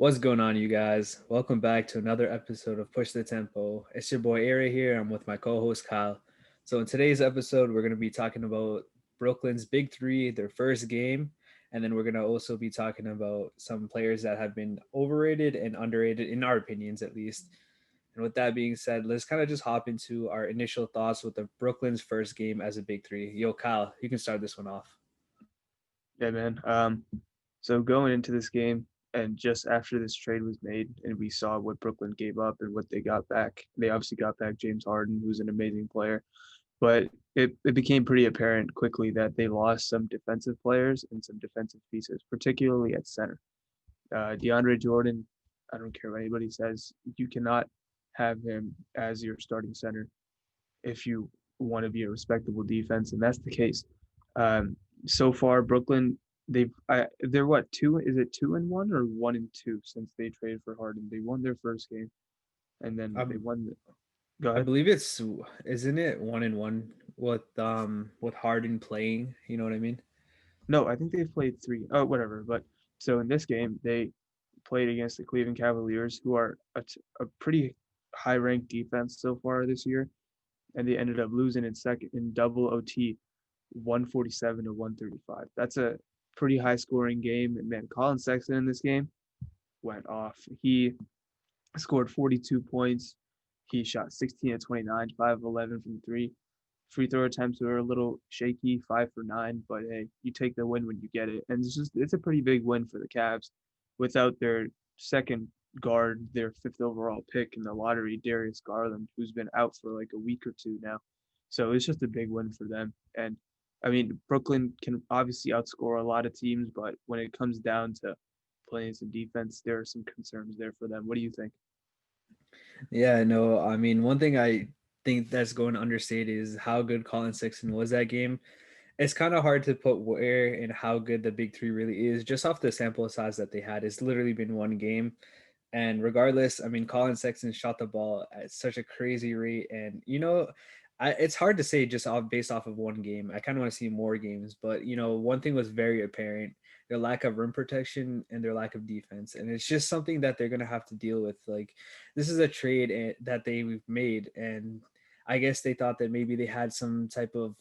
What's going on, you guys? Welcome back to another episode of Push the Tempo. It's your boy Aray here. I'm with my co-host Kyle. So in today's episode, we're going to be talking about Brooklyn's Big Three, their first game, and then we're going to also be talking about some players that have been overrated and underrated, in our opinions at least. And with that being said, let's kind of just hop into our initial thoughts with the Brooklyn's first game as a Big Three. Yo, Kyle, you can start this one off. Yeah, man. So going into this game and just after this trade was made and we saw what Brooklyn gave up and what they got back, they obviously got back James Harden, who's an amazing player, but it became pretty apparent quickly that they lost some defensive players and some defensive pieces, particularly at center. DeAndre Jordan, I don't care what anybody says, you cannot have him as your starting center if you want to be a respectable defense, and that's the case. Um, so far, Brooklyn they're what two? Is it 2-1 or 1-2 since they traded for Harden? They won their first game, and then they Um, won. Go I ahead. believe it's isn't it 1-1 with Harden playing, you know what I mean? No, I think they've played three. Oh, whatever. But so in this game, they played against the Cleveland Cavaliers, who are a pretty high-ranked defense so far this year, and they ended up losing in second in double OT, 147 to 135. That's a pretty high scoring game. And man, Colin Sexton in this game went off. He scored 42 points. He shot 16 of 29, 5 of 11 from three. Free throw attempts were a little shaky, 5 for 9, but hey, you take the win when you get it. And it's a pretty big win for the Cavs without their second guard, their fifth overall pick in the lottery, Darius Garland, who's been out for like a week or two now. So it's just a big win for them. And I mean, Brooklyn can obviously outscore a lot of teams, but when it comes down to playing some defense, there are some concerns there for them. What do you think? Yeah, no, I mean, one thing I think that's going understated is how good Colin Sexton was that game. It's kind of hard to put where and how good the Big Three really is just off the sample size that they had. It's literally been one game. And regardless, I mean, Colin Sexton shot the ball at such a crazy rate. And, it's hard to say just based off of one game. I kind of want to see more games. But, one thing was very apparent, their lack of rim protection and their lack of defense. And it's just something that they're going to have to deal with. Like, this is a trade that they've made. And I guess they thought that maybe they had some type of,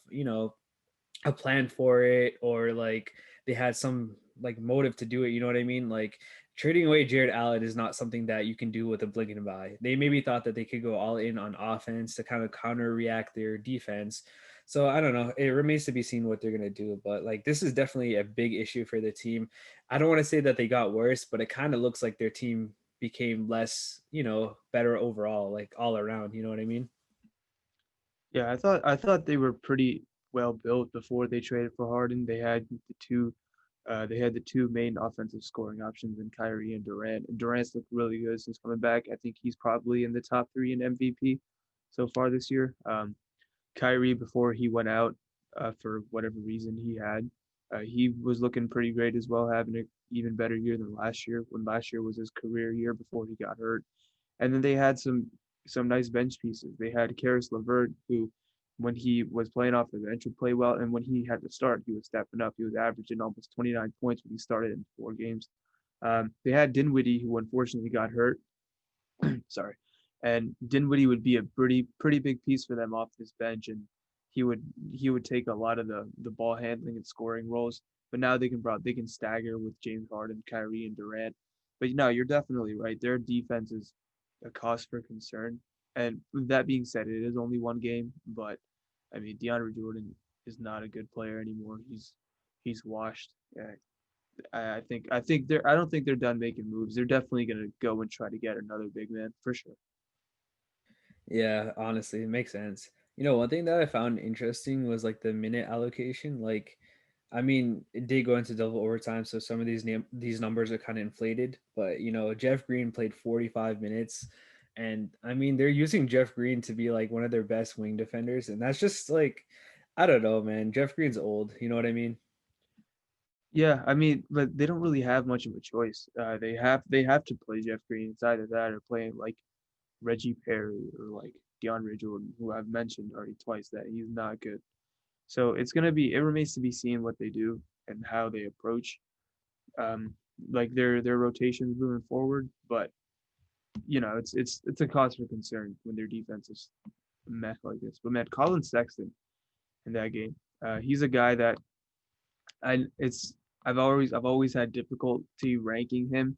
a plan for it, or like they had some like motive to do it. You know what I mean? Like trading away Jared Allen is not something that you can do with a blink of an eye. They maybe thought that they could go all in on offense to kind of counter react their defense. So I don't know. It remains to be seen what they're gonna do. But like this is definitely a big issue for the team. I don't want to say that they got worse, but it kind of looks like their team became less, better overall, like all around. You know what I mean? Yeah, I thought they were pretty well built before they traded for Harden. They had the two main offensive scoring options in Kyrie and Durant. And Durant's looked really good since coming back. I think he's probably in the top three in MVP so far this year. Kyrie, before he went out for whatever reason he had, he was looking pretty great as well, having an even better year than last year, when last year was his career year before he got hurt. And then they had some nice bench pieces. They had Karis LeVert, who, when he was playing off the bench, would play well, and when he had to start, he was stepping up. He was averaging almost 29 points when he started in 4 games. They had Dinwiddie, who unfortunately got hurt. Sorry, and Dinwiddie would be a pretty big piece for them off this bench, and he would take a lot of the ball handling and scoring roles. But now they can stagger with James Harden, Kyrie, and Durant. But no, you're definitely right. Their defense is a cause for concern. And with that being said, it is only one game, but I mean DeAndre Jordan is not a good player anymore. He's washed. Yeah, I think they're I don't think they're done making moves. They're definitely gonna go and try to get another big man for sure. Yeah, honestly, it makes sense. One thing that I found interesting was like the minute allocation. Like, I mean, it did go into double overtime, so some of these numbers are kind of inflated. But Jeff Green played 45 minutes, and I mean, they're using Jeff Green to be like one of their best wing defenders, and that's just like, I don't know, man. Jeff Green's old. You know what I mean? Yeah, I mean, but they don't really have much of a choice. They have to play Jeff Green. It's either that or playing like Reggie Perry or like DeAndre Jordan, who I've mentioned already twice that he's not good. So it remains to be seen what they do and how they approach. like their rotations moving forward. But it's a cause for concern when their defense is mech like this. But man, Colin Sexton in that game, he's a guy that I it's I've always had difficulty ranking him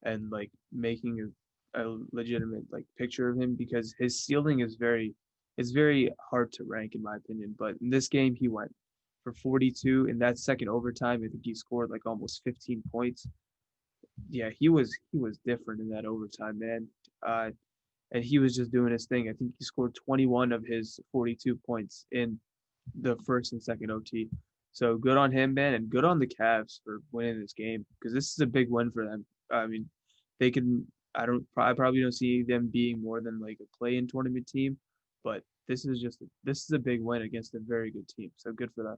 and like making a legitimate like picture of him because his ceiling is very hard to rank in my opinion. But in this game, he went for 42 in that second overtime. I think he scored like almost 15 points. Yeah, he was different in that overtime, man. Uh, and he was just doing his thing. I think he scored 21 of his 42 points in the first and second OT. So good on him, man, and good on the Cavs for winning this game because this is a big win for them. I mean, they can. I probably don't see them being more than like a play-in tournament team, but this is a big win against a very good team. So good for them.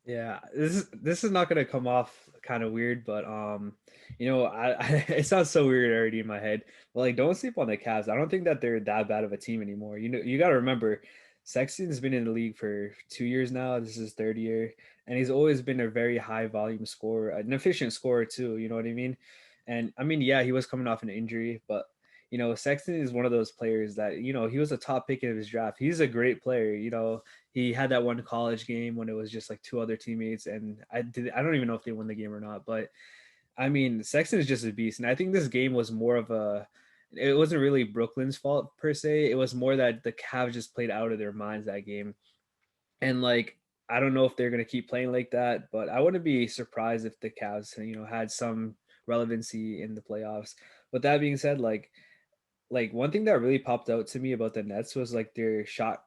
Yeah, this is not gonna come off kind of weird, but I it sounds so weird already in my head. But like, don't sleep on the Cavs. I don't think that they're that bad of a team anymore. You got to remember, Sexton's been in the league for 2 years now. This is his third year, and he's always been a very high volume scorer, an efficient scorer too. You know what I mean? And I mean, yeah, he was coming off an injury, but Sexton is one of those players that he was a top pick of his draft. He's a great player. He had that one college game when it was just like two other teammates, and I don't even know if they won the game or not. But I mean, Sexton is just a beast, and I think this game was more of a. It wasn't really Brooklyn's fault per se. It was more that the Cavs just played out of their minds that game, and like I don't know if they're gonna keep playing like that, but I wouldn't be surprised if the Cavs had some relevancy in the playoffs. But that being said, like one thing that really popped out to me about the Nets was like their shot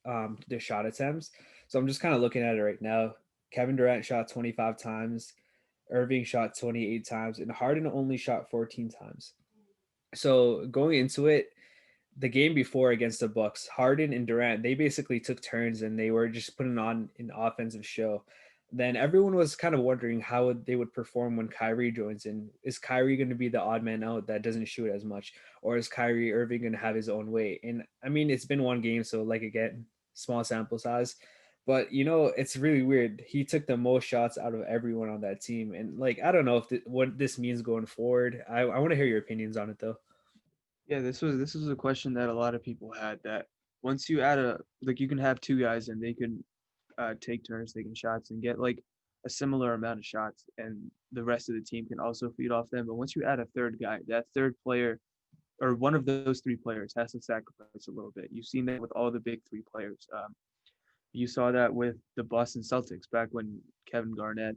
attempts. So I'm just kind of looking at it right now. Kevin Durant shot 25 times, Irving shot 28 times, and Harden only shot 14 times. So going into it, the game before against the Bucks, Harden and Durant, they basically took turns and they were just putting on an offensive show. Then everyone was kind of wondering how they would perform when Kyrie joins in. Is Kyrie going to be the odd man out that doesn't shoot as much, or is Kyrie Irving going to have his own way? And I mean, it's been one game, so like again, small sample size, but it's really weird. He took the most shots out of everyone on that team, and like I don't know if what this means going forward. I want to hear your opinions on it though. Yeah, this was a question that a lot of people had that once you add a like you can have two guys and they can take turns taking shots and get like a similar amount of shots and the rest of the team can also feed off them. But once you add a third guy, that third player or one of those three players has to sacrifice a little bit. You've seen that with all the big three players. You saw that with the Boston Celtics back when Kevin Garnett,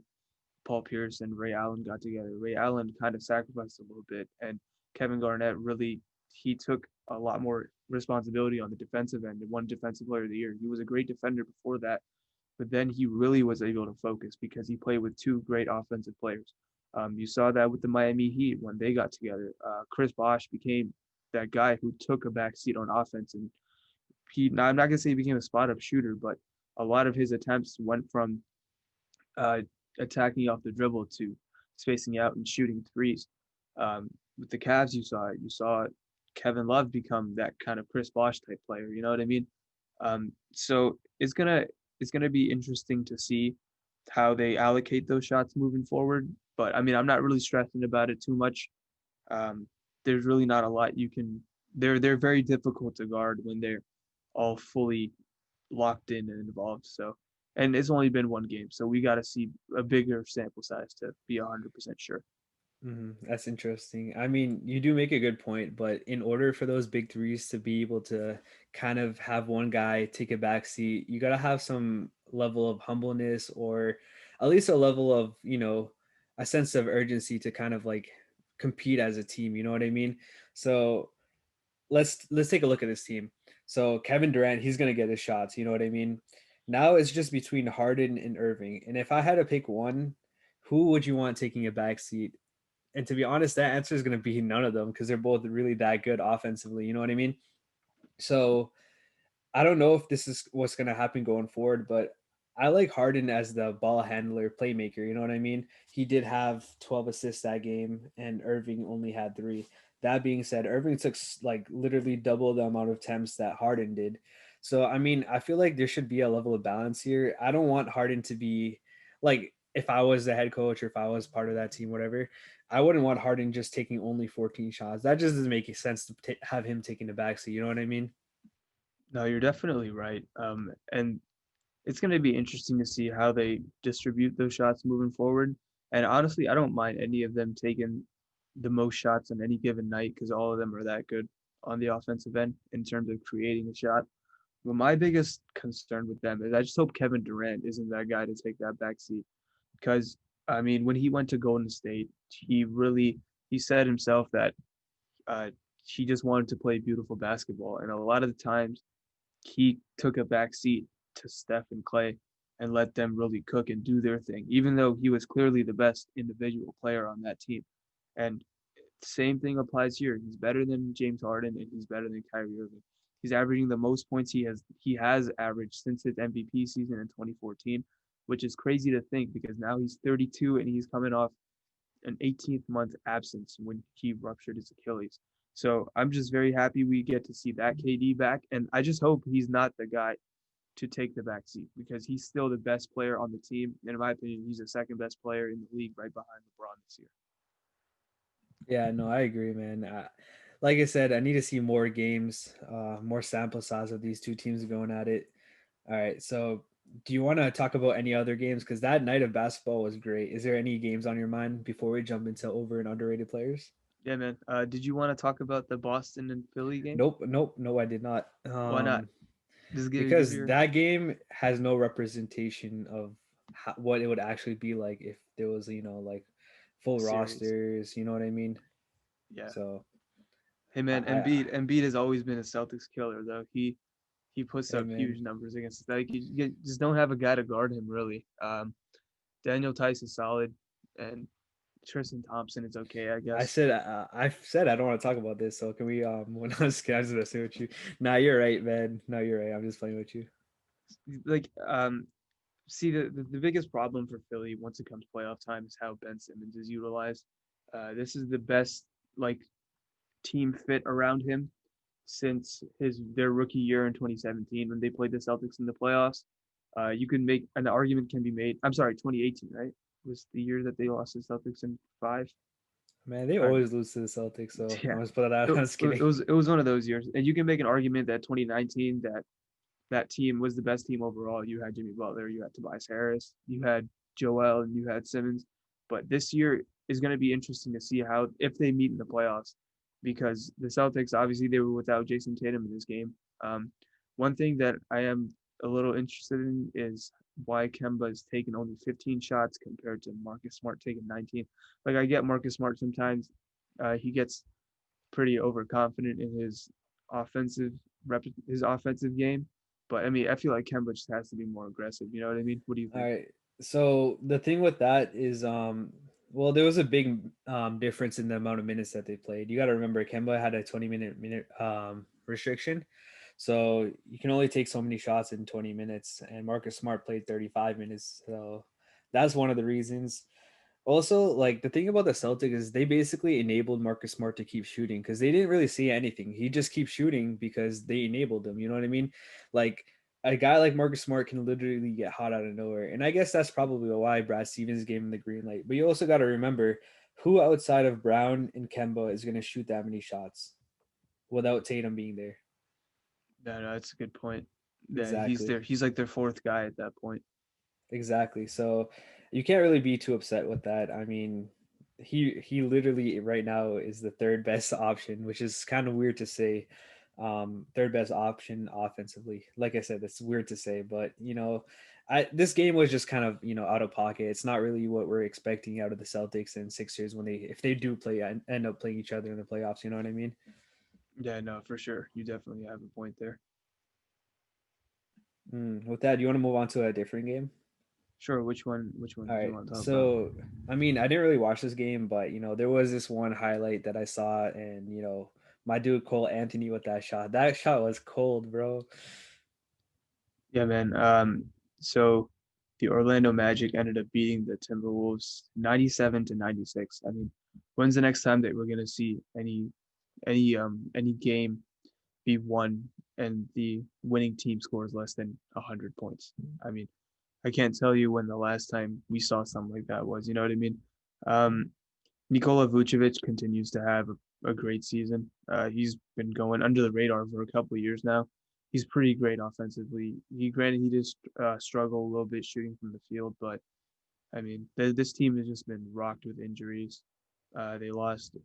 Paul Pierce, and Ray Allen got together. Ray Allen kind of sacrificed a little bit, and Kevin Garnett really he took a lot more responsibility on the defensive end and won Defensive Player of the Year. He was a great defender before that, but then he really was able to focus because he played with two great offensive players. You saw that with the Miami Heat when they got together. Chris Bosh became that guy who took a back seat on offense, and I'm not gonna say he became a spot up shooter, but a lot of his attempts went from uh, attacking off the dribble to spacing out and shooting threes. With the Cavs, you saw Kevin Love become that kind of Chris Bosh type player. You know what I mean? So it's gonna be interesting to see how they allocate those shots moving forward. But I mean, I'm not really stressing about it too much. Um, there's really not a lot you can. They're very difficult to guard when they're all fully locked in and involved. So, and it's only been one game, so we got to see a bigger sample size to be 100% sure. That's interesting. I mean, you do make a good point, but in order for those big threes to be able to kind of have one guy take a back seat, you got to have some level of humbleness or at least a level of, a sense of urgency to kind of like compete as a team. You know what I mean? So let's take a look at this team. So Kevin Durant, he's gonna get his shots. You know what I mean? Now it's just between Harden and Irving. And if I had to pick one, who would you want taking a back seat? And to be honest, that answer is going to be none of them because they're both really that good offensively. You know what I mean? So I don't know if this is what's going to happen going forward, but I like Harden as the ball handler, playmaker. You know what I mean? He did have 12 assists that game, and Irving only had three. That being said, Irving took like literally double the amount of attempts that Harden did. So I mean, I feel like there should be a level of balance here. I don't want Harden to be like if I was the head coach or if I was part of that team, whatever, I wouldn't want Harden just taking only 14 shots. That just doesn't make sense to have him taking the backseat. You know what I mean? No, you're definitely right. And it's going to be interesting to see how they distribute those shots moving forward. And honestly, I don't mind any of them taking the most shots on any given night because all of them are that good on the offensive end in terms of creating a shot. But my biggest concern with them is I just hope Kevin Durant isn't that guy to take that back seat because I mean when he went to Golden State, he said himself that uh, he just wanted to play beautiful basketball, and a lot of the times he took a back seat to Steph and Clay and let them really cook and do their thing, even though he was clearly the best individual player on that team. And same thing applies here. He's better than James Harden and he's better than Kyrie Irving. He's averaging the most points he has averaged since his MVP season in 2014, which is crazy to think because now he's 32 and he's coming off an 18th month absence when he ruptured his Achilles. So I'm just very happy we get to see that KD back, and I just hope he's not the guy to take the back seat because he's still the best player on the team. And in my opinion, he's the second best player in the league right behind LeBron this year. Yeah, no, I agree, man. Like I said, I need to see more games, more sample size of these two teams going at it. All right, so do you want to talk about any other games? Because that night of basketball was great. Is there any games on your mind before we jump into over and underrated players? Yeah, man. Did you want to talk about the Boston and Philly game? Nope, nope, no, I did not. Why not? Just give Because your that game has no representation of what it would actually be like if there was, like full series. rosters. You know what I mean? Yeah. So Hey man, I Embiid has always been a Celtics killer though. He puts hey up man, huge numbers against like you just don't have a guy to guard him really. Daniel Tice is solid, and Tristan Thompson is okay, I guess. I said I don't want to talk about this. So can we when I was messing with you? Nah, you're right, man. No, you're right. I'm just playing with you. Like see the biggest problem for Philly once it comes playoff time is how Ben Simmons is utilized. This is the best like team fit around him since their rookie year in 2017 when they played the Celtics in the playoffs. You can make an argument can be made. I'm sorry, 2018, right? Was the year that they lost to the Celtics in five. Man, they Or always lose to the Celtics. So yeah, I'm just put it out. I'm just kidding. it was one of those years, and you can make an argument that 2019 that team was the best team overall. You had Jimmy Butler, you had Tobias Harris, you had Joel, and you had Simmons. But this year is going to be interesting to see how if they meet in the playoffs, because the Celtics obviously they were without Jason Tatum in this game. One thing that I am a little interested in is why Kemba has taken only 15 shots compared to Marcus Smart taking 19. Like I get Marcus Smart sometimes, he gets pretty overconfident in offensive his offensive game. But I mean, I feel like Kemba just has to be more aggressive. You know what I mean? What do you All think? right. So the thing with that is, well, there was a big difference in the amount of minutes that they played. You got to remember, Kemba had a 20-minute restriction, so you can only take so many shots in 20 minutes. And Marcus Smart played 35 minutes, so that's one of the reasons. Also, like the thing about the Celtics is they basically enabled Marcus Smart to keep shooting because they didn't really see anything. He just keeps shooting because they enabled him. You know what I mean? Like a guy like Marcus Smart can literally get hot out of nowhere. And I guess that's probably why Brad Stevens gave him the green light. But you also got to remember who outside of Brown and Kemba is going to shoot that many shots without Tatum being there. No, no, that's a good point. Yeah, he's Exactly. there. He's like their fourth guy at that point. Exactly. So you can't really be too upset with that. I mean, he literally right now is the third best option, which is kind of weird to say. Third best option offensively. Like I said, that's weird to say, but I this game was just kind of out of pocket. It's not really what we're expecting out of the Celtics and Sixers when they if they do play end up playing each other in the playoffs. You know what I mean? Yeah, no, for sure. You definitely have a point there. With that, do you want to move on to a different game? Sure. Which one All did you right. want to talk about? So, I mean, I didn't really watch this game, but there was this one highlight that I saw, and my dude Cole Anthony with that shot. That shot was cold, bro. Yeah, man. So the Orlando Magic ended up beating the Timberwolves 97-96. I mean, when's the next time that we're gonna see any game be won and the winning team scores less than 100 points? I mean, I can't tell you when the last time we saw something like that was. You know what I mean? Um, Nikola Vucevic continues to have a great season. He's been going under the radar for a couple of years now. He's pretty great offensively. Granted he just struggle a little bit shooting from the field, but I mean this team has just been rocked with injuries. They lost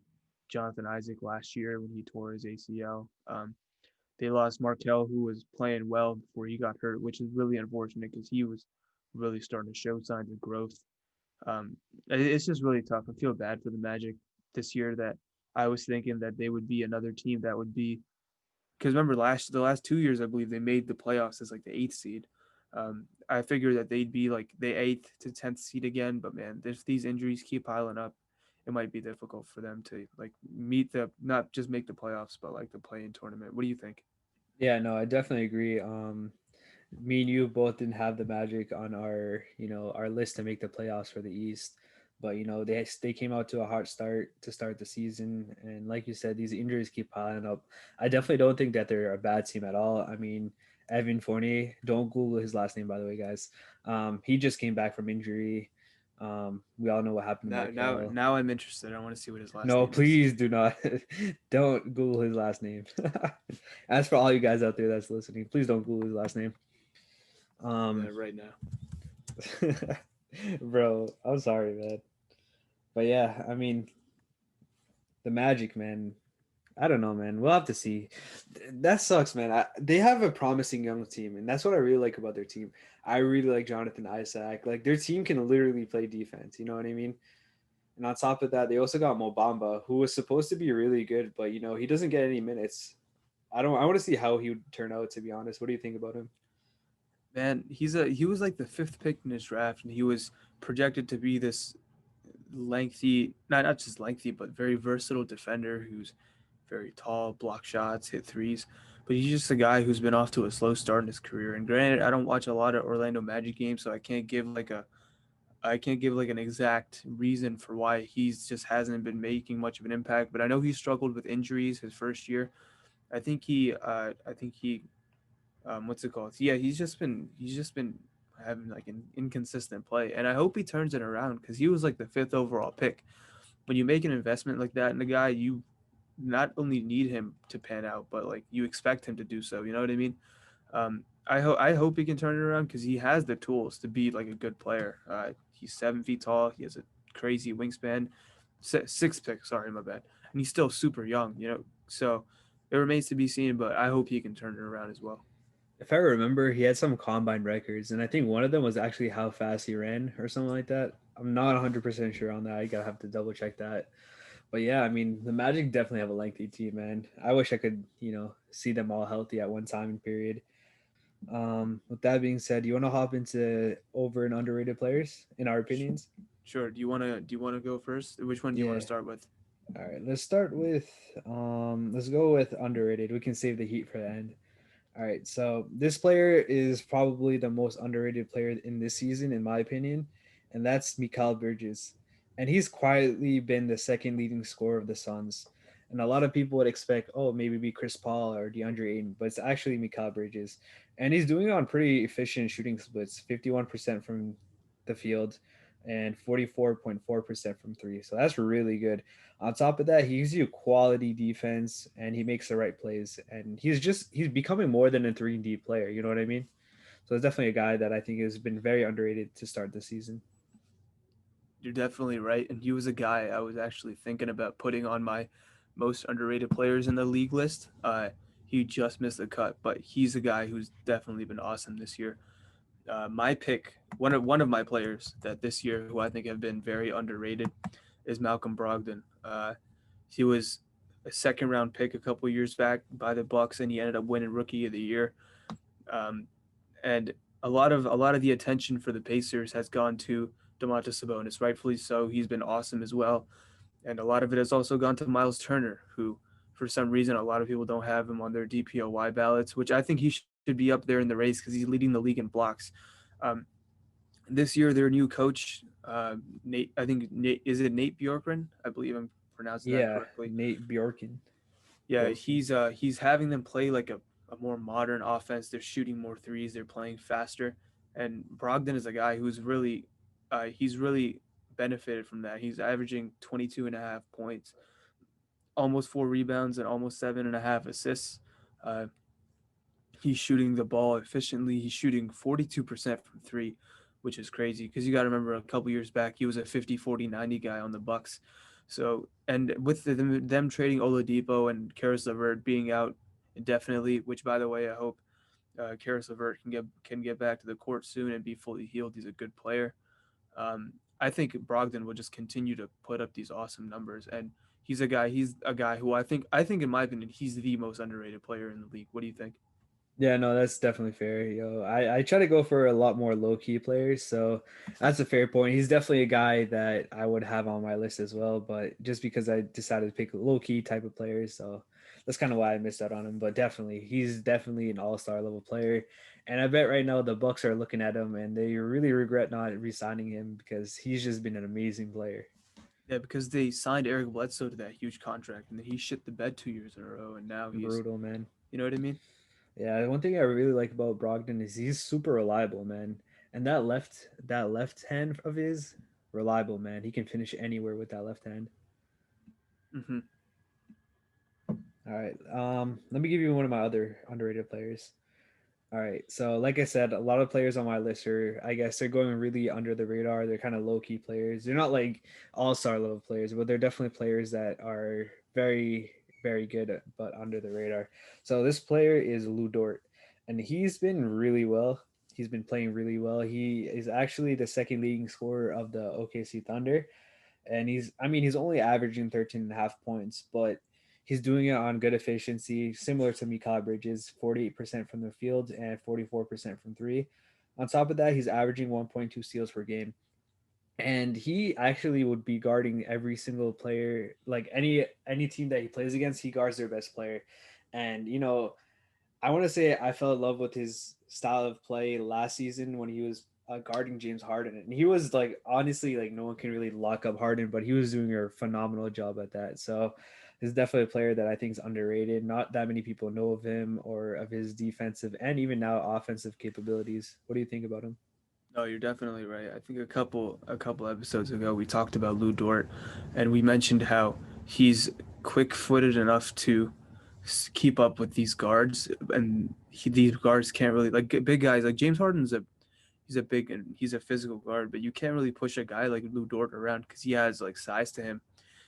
Jonathan Isaac last year when he tore his ACL. They lost Markel, who was playing well before he got hurt, which is really unfortunate because he was really starting to show signs of growth. Um, it's just really tough. I feel bad for the Magic this year that I was thinking that they would be another team that would be because remember the last 2 years I believe they made the playoffs as like the eighth seed. I figured that they'd be like the eighth to 10th seed again, but man, if these injuries keep piling up, it might be difficult for them to like meet the not just make the playoffs, but like the play-in tournament. What do you think? Yeah, no, I definitely agree. Me and you both didn't have the Magic on our, our list to make the playoffs for the East. But they came out to a hot start to start the season, and like you said, these injuries keep piling up. I definitely don't think that they're a bad team at all. I mean, Evan Fournier, don't Google his last name by the way, guys. He just came back from injury. We all know what happened to Markel. Now I'm interested. I want to see what his last No, name is. please do not. Don't Google his last name. As for all you guys out there that's listening, please don't Google his last name. I'll do Um, that right now. bro, I'm sorry, man. But yeah, I mean, the Magic, man. I don't know, man. We'll have to see. That sucks, man. They have a promising young team, and that's what I really like about their team. I really like Jonathan Isaac. Like their team can literally play defense. You know what I mean? And on top of that, they also got Mobamba, who was supposed to be really good, but he doesn't get any minutes. I don't. I want to see how he would turn out. To be honest, what do you think about him? Man, he was like the fifth pick in his draft, and he was projected to be this lengthy, not just lengthy, but very versatile defender who's very tall, block shots, hit threes. But he's just a guy who's been off to a slow start in his career. And granted, I don't watch a lot of Orlando Magic games, so I can't give like an exact reason for why he's just hasn't been making much of an impact. But I know he struggled with injuries his first year. I think he what's it called? Yeah, he's just been having like an inconsistent play, and I hope he turns it around because he was like the fifth overall pick. When you make an investment like that in a guy, you not only need him to pan out, but like you expect him to do so. You know what I mean? I hope he can turn it around because he has the tools to be like a good player. He's 7 feet tall. He has a crazy wingspan. Six pick, sorry, my bad. And he's still super young. You know, so it remains to be seen. But I hope he can turn it around as well. If I remember, he had some combine records, and I think one of them was actually how fast he ran or something like that. I'm not 100% sure on that. I gotta have to double check that. But yeah, I mean, the Magic definitely have a lengthy team, man. I wish I could, see them all healthy at one time period. With that being said, do you want to hop into over and underrated players in our opinions? Sure. Do you wanna go first? Which one do you want to Yeah. start with? All right. Let's start with let's go with underrated. We can save the heat for the end. All right. So this player is probably the most underrated player in this season, in my opinion, and that's Mikal Bridges. And he's quietly been the second leading scorer of the Suns. And a lot of people would expect, oh, maybe be Chris Paul or DeAndre Ayton, but it's actually Mikal Bridges. And he's doing it on pretty efficient shooting splits, 51% from the field and 44.4% from three. So that's really good. On top of that, he gives you quality defense and he makes the right plays. And he's becoming more than a 3D player. You know what I mean? So it's definitely a guy that I think has been very underrated to start the season. You're definitely right. And he was a guy I was actually thinking about putting on my most underrated players in the league list. He just missed the cut, but he's a guy who's definitely been awesome this year. My pick, one of my players that this year who I think have been very underrated is Malcolm Brogdon. He was a second round pick a couple years back by the Bucks, and he ended up winning Rookie of the Year. Um, and a lot of the attention for the Pacers has gone to Domantas Sabonis, rightfully so. He's been awesome as well, and a lot of it has also gone to Miles Turner, who for some reason a lot of people don't have him on their DPOY ballots, which I think he should be up there in the race because he's leading the league in blocks. Um, this year, their new coach, Nate, I think Nate, is it Nate Bjorkgren? I believe I'm pronouncing that Yeah, correctly. Nate Bjorken. Yeah, Bjorken. he's having them play like a more modern offense. They're shooting more threes. They're playing faster. And Brogdon is a guy who's really, he's really benefited from that. He's averaging 22 and a half points, almost 4 rebounds, and almost 7.5 assists. Uh, he's shooting the ball efficiently. He's shooting 42% from three, which is crazy because you got to remember a couple years back he was a 50-40-90 guy on the Bucks. So and with them trading Oladipo and Karis LeVert being out indefinitely, which by the way I hope Karis LeVert can get back to the court soon and be fully healed. He's a good player. I think Brogdon will just continue to put up these awesome numbers, and he's a guy. He's a guy who I think in my opinion he's the most underrated player in the league. What do you think? Yeah, no, that's definitely fair. Yo, I try to go for a lot more low key players, so that's a fair point. He's definitely a guy that I would have on my list as well, but just because I decided to pick low key type of players, so that's kind of why I missed out on him. But definitely, he's definitely an all-star level player, and I bet right now the Bucks are looking at him and they really regret not re-signing him because he's just been an amazing player. Yeah, because they signed Eric Bledsoe to that huge contract, and then he shit the bed 2 years in a row, and now he's, Brutal, man. you know what I mean? Yeah, one thing I really like about Brogdon is he's super reliable, man. And that left hand of his reliable, man. He can finish anywhere with that left hand. Hmm. All right. Let me give you one of my other underrated players. All right. So, like I said, a lot of players on my list are, I guess, they're going really under the radar. They're kind of low key players. They're not like all star level players, but they're definitely players that are very, very good, but under the radar. So, this player is Lou Dort, and he's been really well. He's been playing really well. He is actually the second leading scorer of the OKC Thunder, and he's only averaging 13 and a half points, but he's doing it on good efficiency, similar to Mikal Bridges, 48% from the field and 44% from three. On top of that, he's averaging 1.2 steals per game. And he actually would be guarding every single player, like any team that he plays against, he guards their best player. And I want to say I fell in love with his style of play last season when he was guarding James Harden, and he was like honestly like no one can really lock up Harden, but he was doing a phenomenal job at that. So he's definitely a player that I think is underrated. Not that many people know of him or of his defensive and even now offensive capabilities. What do you think about him? No, you're definitely right. I think a couple episodes ago we talked about Lou Dort, and we mentioned how he's quick-footed enough to keep up with these guards, and these guards can't really like big guys like James Harden's a he's a big and he's a physical guard, but you can't really push a guy like Lou Dort around because he has like size to him.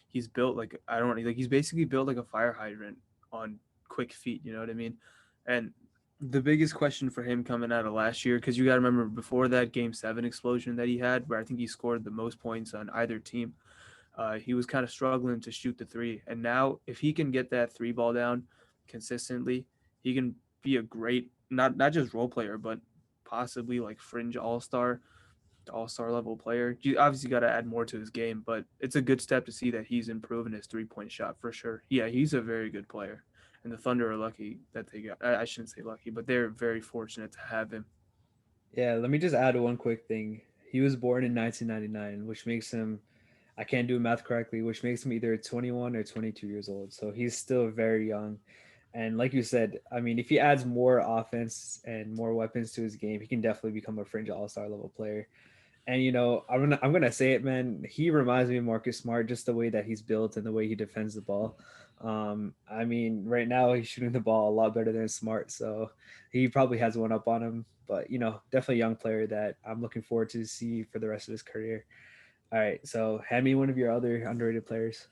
He's built like I don't like he's basically built like a fire hydrant on quick feet. You know what I mean? And the biggest question for him coming out of last year, because you got to remember before that Game 7 explosion that he had, where I think he scored the most points on either team, he was kind of struggling to shoot the three. And now, if he can get that three ball down consistently, he can be a great not just role player, but possibly like fringe all star level player. You obviously got to add more to his game, but it's a good step to see that he's improving his 3 point shot for sure. Yeah, he's a very good player, and the Thunder are lucky that they got. I shouldn't say lucky, but they're very fortunate to have him. Yeah, let me just add one quick thing. He was born in 1999, which makes him, I can't do math correctly, which makes him either 21 or 22 years old. So he's still very young. And like you said, I mean, if he adds more offense and more weapons to his game, he can definitely become a fringe all-star level player. And I'm gonna say it, man. He reminds me of Marcus Smart, just the way that he's built and the way he defends the ball. I mean, right now he's shooting the ball a lot better than Smart, so he probably has one up on him. But definitely a young player that I'm looking forward to see for the rest of his career. All right, so hand me one of your other underrated players.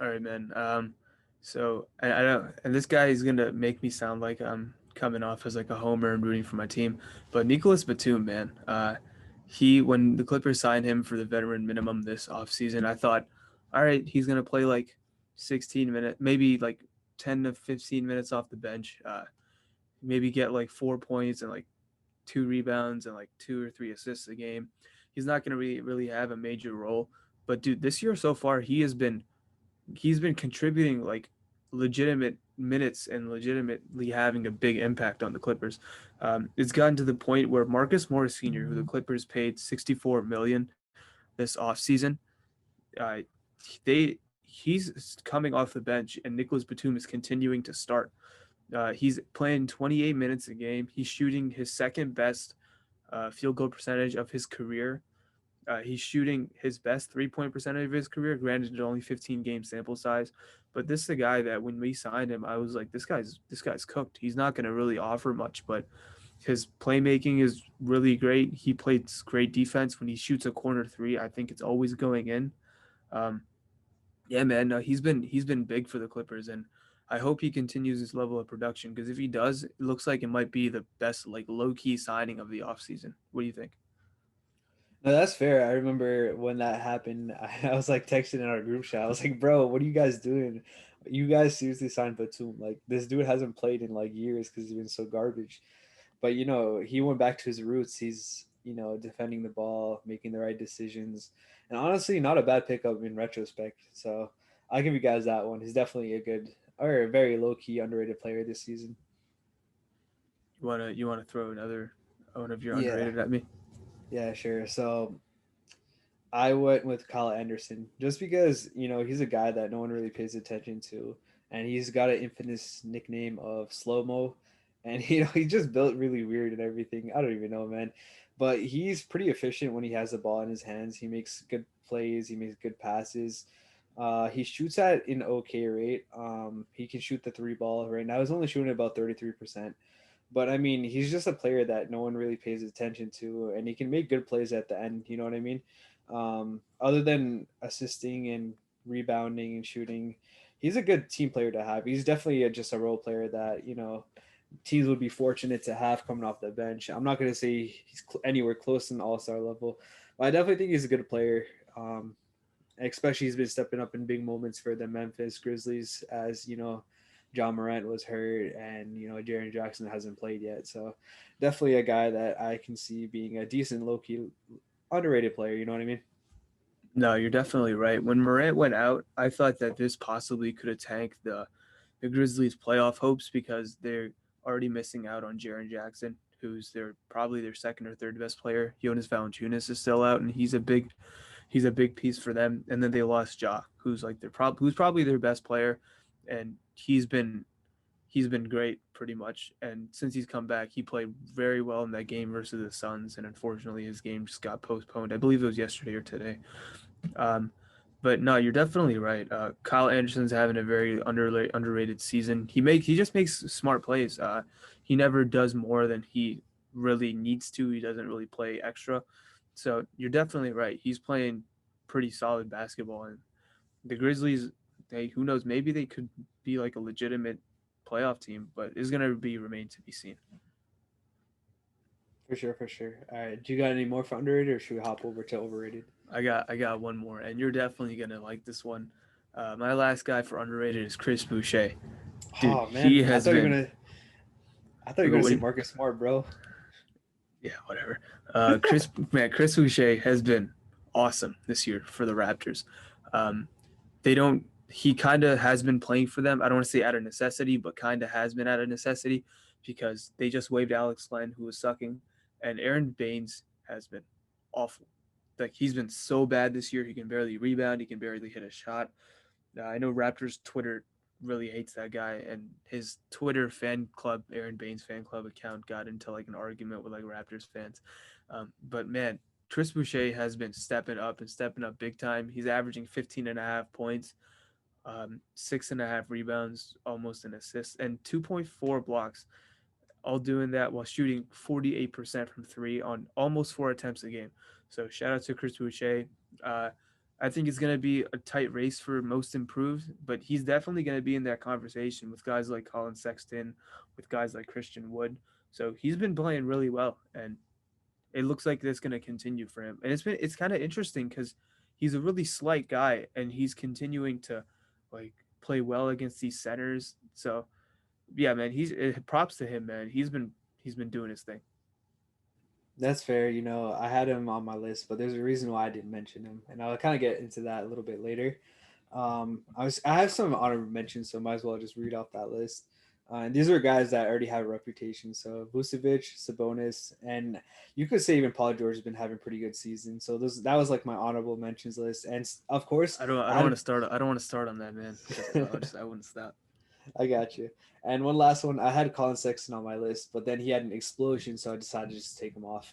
All right, man. So I don't, and this guy is gonna make me sound like I'm coming off as like a homer and rooting for my team, but Nicholas Batum, man. He when the Clippers signed him for the veteran minimum this offseason, I thought, all right, he's gonna play like 16 minutes, maybe like 10 to 15 minutes off the bench. Maybe get like 4 points and like 2 rebounds and like 2 or 3 assists a game. He's not gonna really have a major role, but dude, this year so far he's been contributing like legitimate minutes and legitimately having a big impact on the Clippers. It's gotten to the point where Marcus Morris Sr., who the Clippers paid 64 million this offseason, uh, he's coming off the bench, and Nicholas Batum is continuing to start. He's playing 28 minutes a game. He's shooting his second best field goal percentage of his career. He's shooting his best 3-point percentage of his career. Granted, it's only 15 game sample size, but this is a guy that when we signed him, I was like, this guy's cooked. He's not going to really offer much, but his playmaking is really great. He plays great defense when he shoots a corner three. I think it's always going in. Um, yeah, man, no, he's been big for the Clippers, and I hope he continues this level of production because if he does, it looks like it might be the best like low key signing of the offseason. What do you think? No, that's fair. I remember when that happened, I was like texting in our group chat. I was like, bro, what are you guys doing? You guys seriously signed Batum. Like, this dude hasn't played in like years because he's been so garbage. But, he went back to his roots. He's, defending the ball, making the right decisions. And honestly, not a bad pickup in retrospect. So I'll give you guys that one. He's definitely a good or a very low key underrated player this season. You wanna throw another one of your Yeah. underrated at me? Yeah, sure. So I went with Kyle Anderson just because, he's a guy that no one really pays attention to. And he's got an infamous nickname of Slow Mo. And, he just built really weird and everything. I don't even know, man. But he's pretty efficient when he has the ball in his hands. He makes good plays, he makes good passes. He shoots at an okay rate. He can shoot the three ball right now. He's only shooting about 33%. But I mean, he's just a player that no one really pays attention to, and he can make good plays at the end. You know what I mean? Other than assisting and rebounding and shooting, he's a good team player to have. He's definitely just a role player that teams would be fortunate to have coming off the bench. I'm not going to say he's anywhere close to an all-star level, but I definitely think he's a good player. Especially he's been stepping up in big moments for the Memphis Grizzlies as John Morant was hurt and Jaren Jackson hasn't played yet. So definitely a guy that I can see being a decent low key underrated player. You know what I mean? No, you're definitely right. When Morant went out, I thought that this possibly could have tanked the Grizzlies' playoff hopes because they're already missing out on Jaren Jackson, who's probably their second or third best player. Jonas Valanciunas is still out, and he's a big piece for them. And then they lost Ja, who's like who's probably their best player, and he's been great pretty much. And since he's come back, he played very well in that game versus the Suns, and unfortunately his game just got postponed. I believe it was yesterday or today. Um, but no, you're definitely right. Kyle Anderson's having a very underrated season. He just makes smart plays. He never does more than he really needs to. He doesn't really play extra. So you're definitely right. He's playing pretty solid basketball, and the Grizzlies, who knows, maybe they could be like a legitimate playoff team, but it's gonna be remain to be seen. For sure, for sure. All right, do you got any more for underrated, or should we hop over to overrated? I got one more, and you're definitely gonna like this one. My last guy for underrated is Chris Boucher. Dude, Oh he man, has been. I thought you were gonna say When, Marcus Smart, bro. yeah, whatever. Chris Boucher has been awesome this year for the Raptors. Um, they don't. He kind of has been playing for them. I don't want to say out of necessity, but kind of has been out of necessity because they just waived Alex Len, who was sucking, and Aaron Baines has been awful. Like he's been so bad this year. He can barely rebound. He can barely hit a shot. I know Raptors Twitter really hates that guy, and his Twitter fan club, Aaron Baines fan club account, got into like an argument with like Raptors fans. But man, Chris Boucher has been stepping up and stepping up big time. He's averaging 15 and a half points, 6.5 rebounds, almost an assist, and 2.4 blocks, all doing that while shooting 48% from three on almost 4 attempts a game. So shout out to Chris Boucher. Uh, I think it's going to be a tight race for most improved, but he's definitely going to be in that conversation with guys like Colin Sexton, with guys like Christian Wood. So he's been playing really well, and it looks like that's going to continue for him. And it's kind of interesting because he's a really slight guy, and he's continuing to like play well against these centers. So yeah, man, props to him, man. He's been doing his thing. That's fair. I had him on my list, but there's a reason why I didn't mention him, and I'll kind of get into that a little bit later. I have some honorable mentions, so might as well just read off that list. And these are guys that already have a reputation. So Vucevic, Sabonis, and you could say even Paul George has been having pretty good season. So that was like my honorable mentions list, and of course I I don't want had. to start. I don't want to start on that, man. I wouldn't stop. I got you. And one last one, I had Colin Sexton on my list, but then he had an explosion, so I decided to just take him off.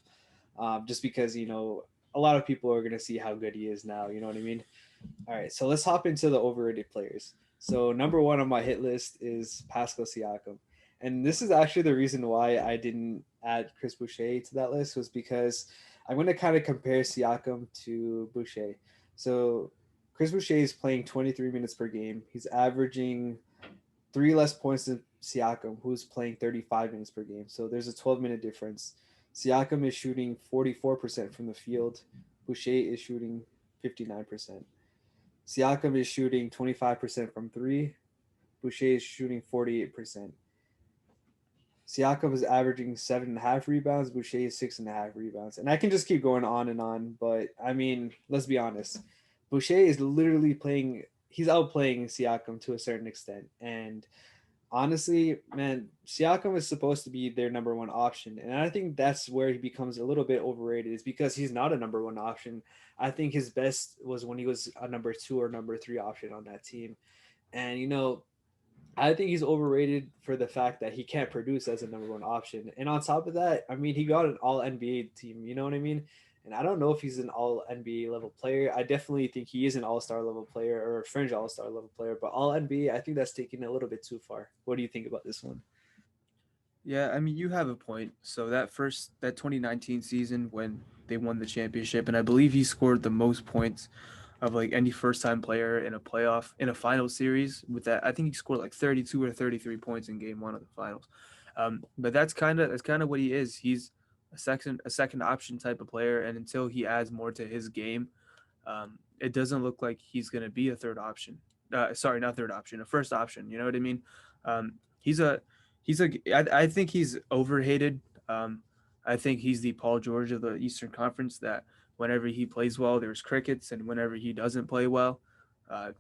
just because a lot of people are gonna see how good he is now. You know what I mean? All right, so let's hop into the overrated players. So number one on my hit list is Pascal Siakam, and this is actually the reason why I didn't add Chris Boucher to that list was because I'm going to kind of compare Siakam to Boucher. So Chris Boucher is playing 23 minutes per game. He's averaging three less points than Siakam, who's playing 35 minutes per game. So there's a 12-minute difference. Siakam is shooting 44% from the field. Boucher is shooting 59%. Siakam is shooting 25% from three. Boucher is shooting 48%. Siakam is averaging 7.5 rebounds. Boucher is 6.5 rebounds. And I can just keep going on and on. But I mean, let's be honest. Boucher is literally he's outplaying Siakam to a certain extent. And honestly, man, Siakam is supposed to be their number one option. And I think that's where he becomes a little bit overrated, is because he's not a number one option. I think his best was when he was a number two or number three option on that team. And, I think he's overrated for the fact that he can't produce as a number one option. And on top of that, I mean, he got an all NBA team, you know what I mean? And I don't know if he's an all NBA level player. I definitely think he is an all star level player or a fringe all star level player, but all NBA, I think that's taking it a little bit too far. What do you think about this one? Yeah, I mean, you have a point. So that 2019 season when they won the championship, and I believe he scored the most points of like any first time player in a playoff in a final series with that. I think he scored like 32 or 33 points in game one of the finals. But that's kind of what he is. He's a second option type of player, and until he adds more to his game, it doesn't look like he's going to be a third option. Sorry, not third option, a first option. You know what I mean? He's a I think he's overhated. I think he's the Paul George of the Eastern Conference. That whenever he plays well, there's crickets, and whenever he doesn't play well, uh,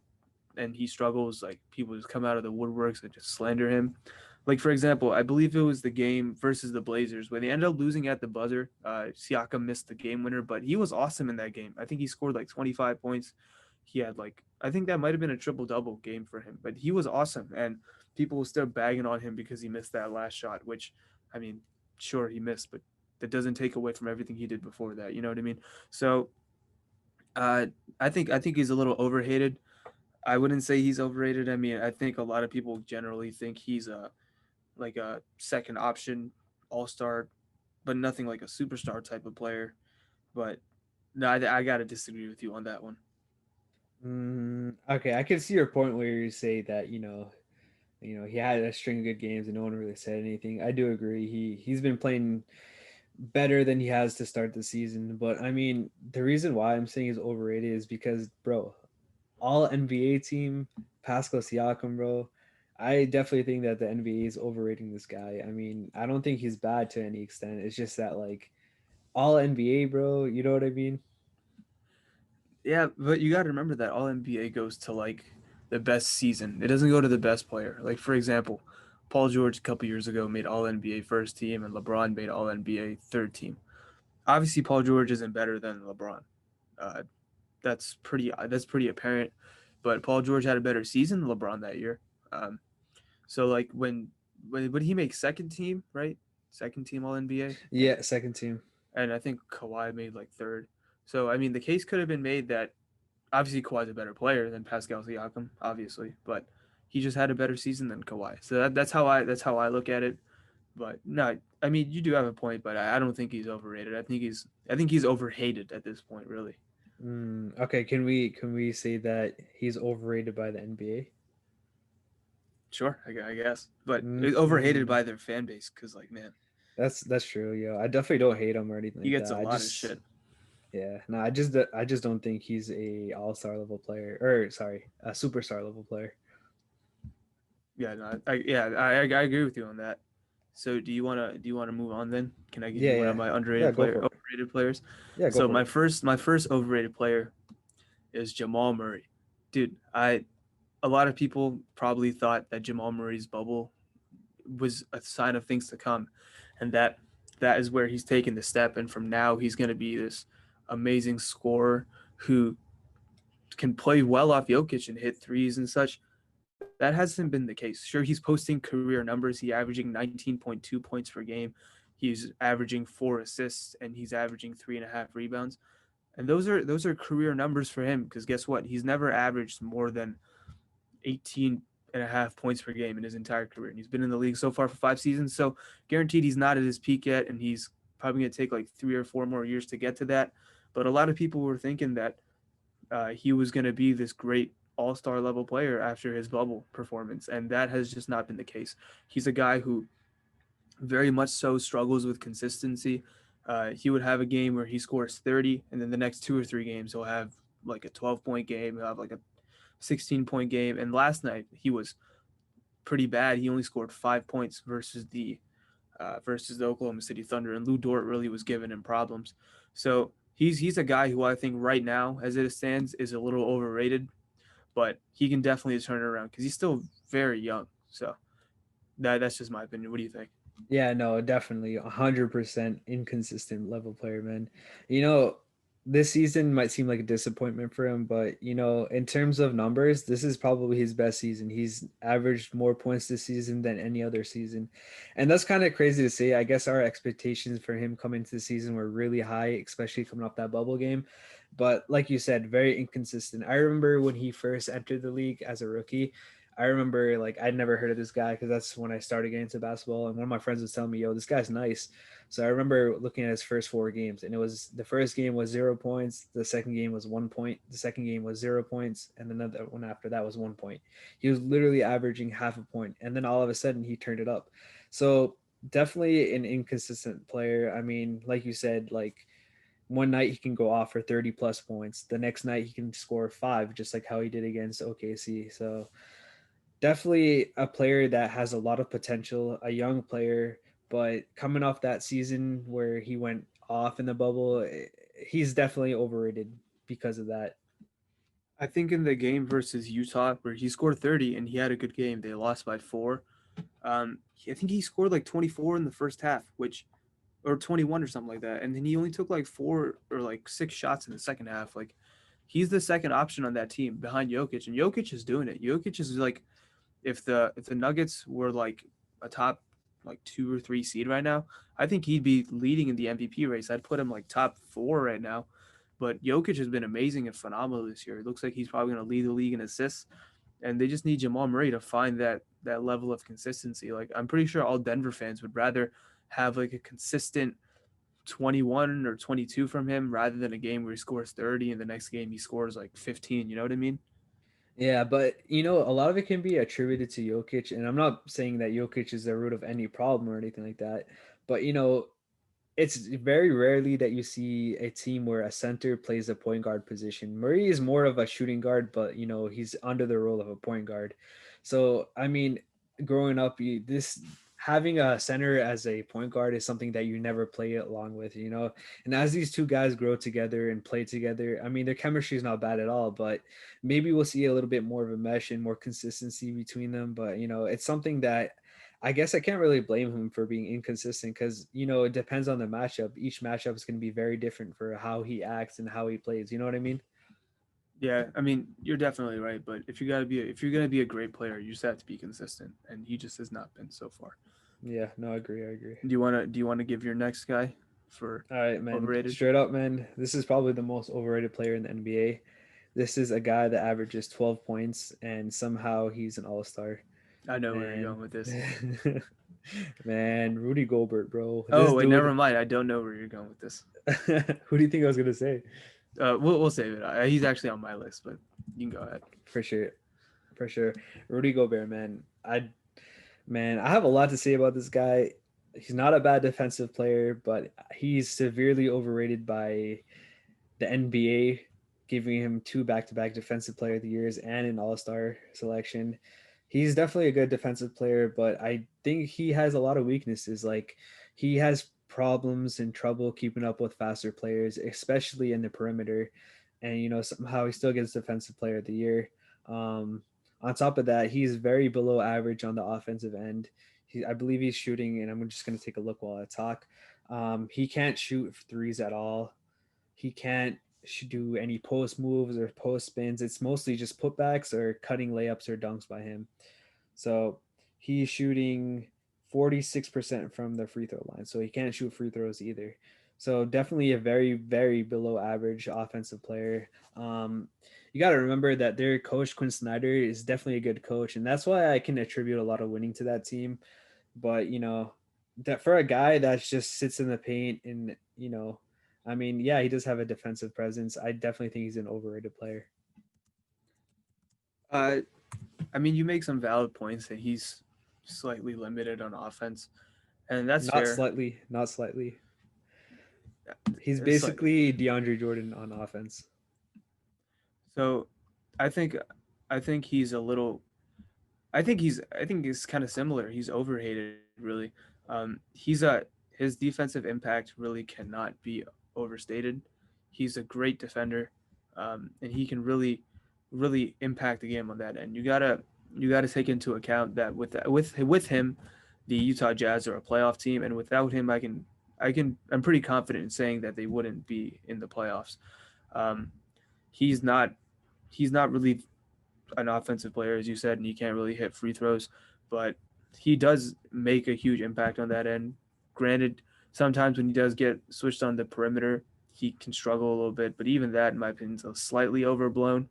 and he struggles, like people just come out of the woodworks and just slander him. Like for example, I believe it was the game versus the Blazers where they ended up losing at the buzzer. Siakam missed the game winner, but he was awesome in that game. I think he scored like 25 points. He had like I think that might have been a triple double game for him, but he was awesome, and people were still bagging on him because he missed that last shot. Which, I mean, sure he missed, but that doesn't take away from everything he did before that. You know what I mean? So uh, I think he's a little overhated. I wouldn't say he's overrated. I mean, I think a lot of people generally think he's a second option all star, but nothing like a superstar type of player. But no, I gotta disagree with you on that one. Okay, I can see your point where you say that he had a string of good games and no one really said anything. I do agree. He's been playing better than he has to start the season. But I mean, the reason why I'm saying he's overrated is because, bro, all NBA team, Pascal Siakam, bro. I definitely think that the NBA is overrating this guy. I mean, I don't think he's bad to any extent. It's just that like all NBA, bro. You know what I mean? Yeah, but you got to remember that all NBA goes to like the best season. It doesn't go to the best player. Like for example, Paul George a couple years ago made All NBA first team, and LeBron made All NBA third team. Obviously, Paul George isn't better than LeBron. Uh, that's pretty apparent. But Paul George had a better season than LeBron that year. Um, so like when he make second team, right? Second team All NBA, Yeah, second team. and I think Kawhi made like third. So I mean, the case could have been made that obviously Kawhi's a better player than Pascal Siakam, obviously, but he just had a better season than Kawhi. So that's how I look at it. But no, I mean you do have a point, but I don't think he's overrated. I think he's overhated at this point, really. Okay, can we say that he's overrated by the NBA? Sure, I guess, but overhated Mm-hmm. by their fan base because like man, That's true, yo. I definitely don't hate him or anything he like gets that. a lot of shit. Yeah, no, I just don't think he's a all star level player, or sorry, a superstar level player. Yeah, no, I agree with you on that. So do you wanna move on then? Can I give Yeah, you one of yeah, my yeah. underrated Go player for it. overrated players? Yeah, go So for my it. first overrated player is Jamal Murray. Dude, a lot of people probably thought that Jamal Murray's bubble was a sign of things to come, and that is where he's taken the step. And from now, he's going to be this amazing scorer who can play well off Jokic and hit threes and such. That hasn't been the case. Sure, he's posting career numbers. He averaging 19.2 points per game. He's averaging 4 assists and he's averaging 3.5 rebounds. And those are career numbers for him because guess what? He's never averaged more than 18 and a half points per game in his entire career. And he's been in the league so far for 5 seasons. So guaranteed he's not at his peak yet. And he's probably going to take like 3 or 4 more years to get to that. But a lot of people were thinking that he was going to be this great all-star level player after his bubble performance. And that has just not been the case. He's a guy who very much so struggles with consistency. He would have a game where he scores 30, and then the next 2 or 3 games he'll have like a 12-point game. He'll have like a 16-point game. And last night he was pretty bad. He only scored 5 points versus the Oklahoma City Thunder, and Lou Dort really was giving him problems. So he's a guy who I think right now, as it stands, is a little overrated, but he can definitely turn it around because he's still very young. So that's just my opinion. What do you think? Yeah, no, definitely 100% inconsistent level player, man. You know, this season might seem like a disappointment for him, but in terms of numbers, this is probably his best season. He's averaged more points this season than any other season. And that's kind of crazy to say. I guess our expectations for him coming into the season were really high, especially coming off that bubble game. But like you said, very inconsistent. I remember when he first entered the league as a rookie, I remember like I'd never heard of this guy because that's when I started getting into basketball. And one of my friends was telling me, "Yo, this guy's nice." So I remember looking at his first 4 games, and it was the first game was 0 points, the second game was 1 point, the second game was 0 points, and another one after that was 1 point. He was literally averaging half a point, and then all of a sudden he turned it up. So definitely an inconsistent player. I mean, like you said, like one night he can go off for 30 plus points, the next night he can score five, just like how he did against OKC. So definitely a player that has a lot of potential, a young player, but coming off that season where he went off in the bubble, he's definitely overrated because of that. I think in the game versus Utah where he scored 30 and he had a good game, they lost by 4. I think he scored like 24 in the first half, which or 21 or something like that, and then he only took like 4 or like 6 shots in the second half. Like he's the second option on that team behind Jokic, and Jokic is doing it. Jokic is like if the Nuggets were like a top like 2 or 3 seed right now, I think he'd be leading in the MVP race. I'd put him like top 4 right now. But Jokic has been amazing and phenomenal this year. It looks like he's probably going to lead the league in assists, and they just need Jamal Murray to find that level of consistency. Like I'm pretty sure all Denver fans would rather have like a consistent 21 or 22 from him rather than a game where he scores 30 and the next game he scores like 15. You know what I mean? Yeah, but a lot of it can be attributed to Jokic, and I'm not saying that Jokic is the root of any problem or anything like that. But it's very rarely that you see a team where a center plays a point guard position. Murray is more of a shooting guard, but he's under the role of a point guard. So I mean, growing up, this having a center as a point guard is something that you never play along with. And as these two guys grow together and play together, I mean, their chemistry is not bad at all. But maybe we'll see a little bit more of a mesh and more consistency between them. But it's something that I guess I can't really blame him for being inconsistent because it depends on the matchup. Each matchup is going to be very different for how he acts and how he plays. You know what I mean? Yeah, I mean you're definitely right. But if you're gonna be a great player, you just have to be consistent, and he just has not been so far. Yeah, no, I agree. I agree. Do you wanna give your next guy for All right, man. overrated? Straight up, man. This is probably the most overrated player in the NBA. This is a guy that averages 12 points and somehow he's an all-star. I know where you're Man. going with this. Man, Rudy Gobert, bro. This Oh, wait, never dude. mind. I don't know where you're going with this. Who do you think I was gonna say? We'll save it. He's actually on my list, but you can go ahead. For sure. For sure. Rudy Gobert, man. I have a lot to say about this guy. He's not a bad defensive player, but he's severely overrated by the NBA, giving him two back-to-back defensive player of the years and an all-star selection. He's definitely a good defensive player, but I think he has a lot of weaknesses. Like he has problems and trouble keeping up with faster players, especially in the perimeter. And somehow he still gets defensive player of the year. Um, on top of that, he's very below average on the offensive end. I believe he's shooting, and I'm just going to take a look while I talk. He can't shoot threes at all. He can't do any post moves or post spins. It's mostly just putbacks or cutting layups or dunks by him. So he's shooting 46% from the free throw line, so he can't shoot free throws either. So definitely a very, very below average offensive player. You got to remember that their coach Quinn Snyder is definitely a good coach, and that's why I can attribute a lot of winning to that team. But that for a guy that just sits in the paint and I mean, yeah, he does have a defensive presence. I definitely think he's an overrated player. Uh, I mean, you make some valid points that he's slightly limited on offense, and that's Not fair. slightly, not slightly. He's Slightly. basically DeAndre Jordan on offense. So, I think I think he's a little. I think he's kind of similar. He's overhated, really. His defensive impact really cannot be overstated. He's a great defender, and he can really impact the game on that end. You gotta take into account that with him, the Utah Jazz are a playoff team, and without him, I'm pretty confident in saying that they wouldn't be in the playoffs. Um, he's not he's not really an offensive player, as you said, and he can't really hit free throws, but he does make a huge impact on that end. Granted, sometimes when he does get switched on the perimeter, he can struggle a little bit, but even that, in my opinion, is slightly overblown.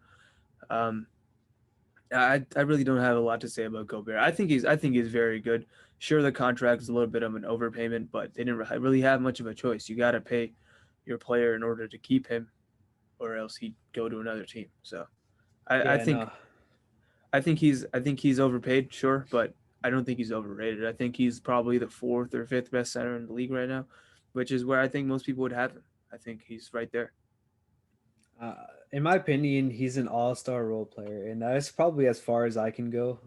Um, I really don't have a lot to say about Gobert. I think he's very good. Sure, the contract is a little bit of an overpayment, but they didn't really have much of a choice. You got to pay your player in order to keep him, or else he'd go to another team. So I Yeah, think no. I think he's overpaid, sure, but I don't think he's overrated. I think he's probably the fourth or fifth best center in the league right now, which is where I think most people would have him. I think he's right there. In my opinion, he's an all-star role player, and that's probably as far as I can go.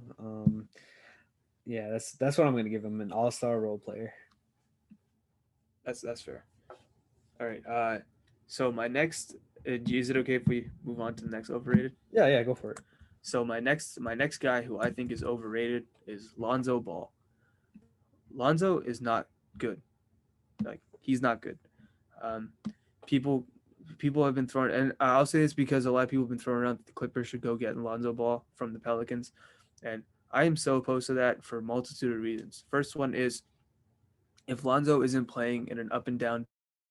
Yeah, that's what I'm gonna give him, an all-star role player. That's fair. All right. So my next, is it okay if we move on to the next overrated? Yeah, yeah, go for it. So my next guy who I think is overrated is Lonzo Ball. Lonzo is not good. Like he's not good. Um, people people have been throwing, and I'll say this because a lot of people have been throwing around that the Clippers should go get Lonzo Ball from the Pelicans, and I am so opposed to that for a multitude of reasons. First one is if Lonzo isn't playing in an up and down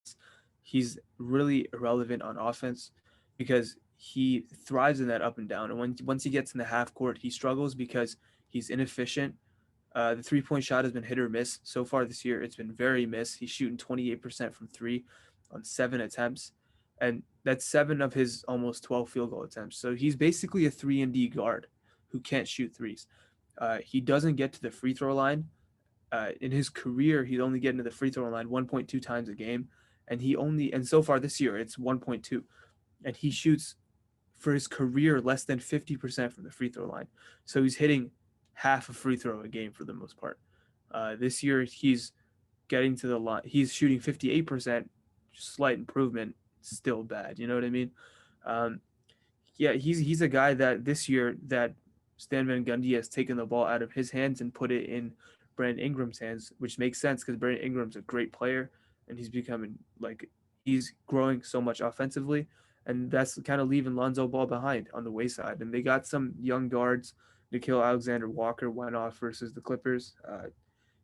defense, he's really irrelevant on offense because he thrives in that up and down. And once he gets in the half court, he struggles because he's inefficient. The 3 point shot has been hit or miss so far this year. It's been very miss. He's shooting 28% from three on 7 attempts, and that's 7 of his almost 12 field goal attempts. So he's basically a 3-and-D guard who can't shoot threes. He doesn't get to the free throw line. In his career, he's only getting to the free throw line 1.2 times a game, and so far this year it's 1.2, and he shoots for his career less than 50% from the free throw line. So he's hitting half a free throw a game for the most part. This year he's getting to the line. He's shooting 58%, slight improvement, still bad. You know what I mean? Um, yeah, he's a guy that this year that Stan Van Gundy has taken the ball out of his hands and put it in Brandon Ingram's hands, which makes sense because Brandon Ingram's a great player and he's becoming like he's growing so much offensively, and that's kind of leaving Lonzo Ball behind on the wayside. And they got some young guards. Nikhil Alexander Walker went off versus the Clippers.